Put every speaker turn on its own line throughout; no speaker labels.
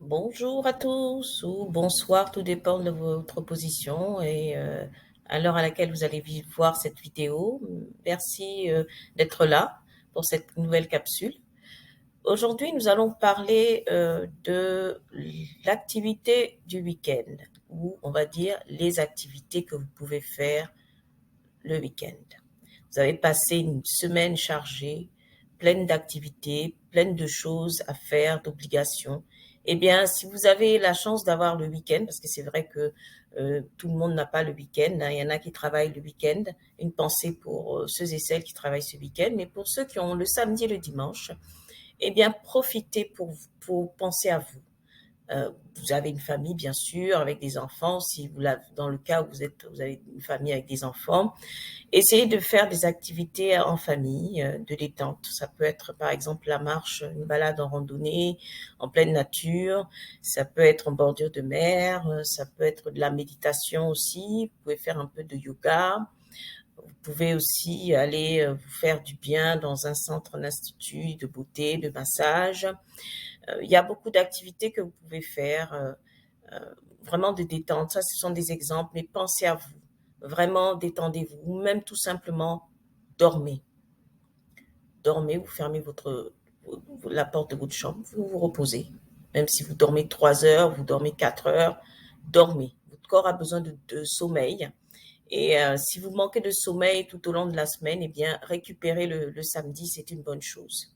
Bonjour à tous ou bonsoir, tout dépend de votre position et à l'heure à laquelle vous allez voir cette vidéo. Merci d'être là pour cette nouvelle capsule. Aujourd'hui, nous allons parler de l'activité du week-end, ou on va dire les activités que vous pouvez faire le week-end. Vous avez passé une semaine chargée, pleine d'activités, pleine de choses à faire, d'obligations. Eh bien, si vous avez la chance d'avoir le week-end, parce que c'est vrai que tout le monde n'a pas le week-end, hein, il y en a qui travaillent le week-end, une pensée pour ceux et celles qui travaillent ce week-end, mais pour ceux qui ont le samedi et le dimanche, eh bien, profitez pour penser à vous. Vous avez une famille, bien sûr, avec des enfants. Si vous l'avez, dans le cas où vous avez une famille avec des enfants, essayez de faire des activités en famille, de détente. Ça peut être par exemple la marche, une balade en randonnée, en pleine nature. Ça peut être en bordure de mer. Ça peut être de la méditation aussi. Vous pouvez faire un peu de yoga. Vous pouvez aussi aller vous faire du bien dans un centre, un institut de beauté, de massage. Il y a beaucoup d'activités que vous pouvez faire, vraiment de détente. Ça, ce sont des exemples, mais pensez à vous. Vraiment, détendez-vous. Ou même tout simplement, dormez. Dormez, vous fermez la porte de votre chambre, vous vous reposez. Même si vous dormez 3 heures, vous dormez 4 heures, dormez. Votre corps a besoin de sommeil. Et si vous manquez de sommeil tout au long de la semaine, eh bien, récupérer le samedi, c'est une bonne chose.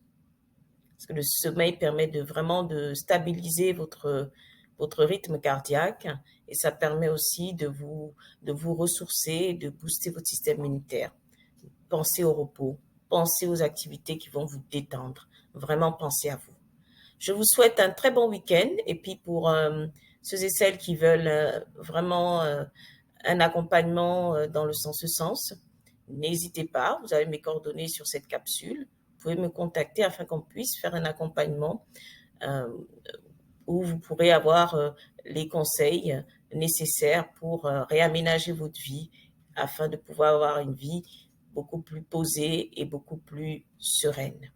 Parce que le sommeil permet de vraiment de stabiliser votre rythme cardiaque et ça permet aussi de vous ressourcer, de booster votre système immunitaire. Pensez au repos, pensez aux activités qui vont vous détendre. Vraiment, pensez à vous. Je vous souhaite un très bon week-end et puis pour ceux et celles qui veulent vraiment un accompagnement dans ce sens, n'hésitez pas, vous avez mes coordonnées sur cette capsule. Vous pouvez me contacter afin qu'on puisse faire un accompagnement euh, où vous pourrez avoir les conseils nécessaires pour réaménager votre vie afin de pouvoir avoir une vie beaucoup plus posée et beaucoup plus sereine.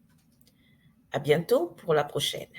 À bientôt pour la prochaine.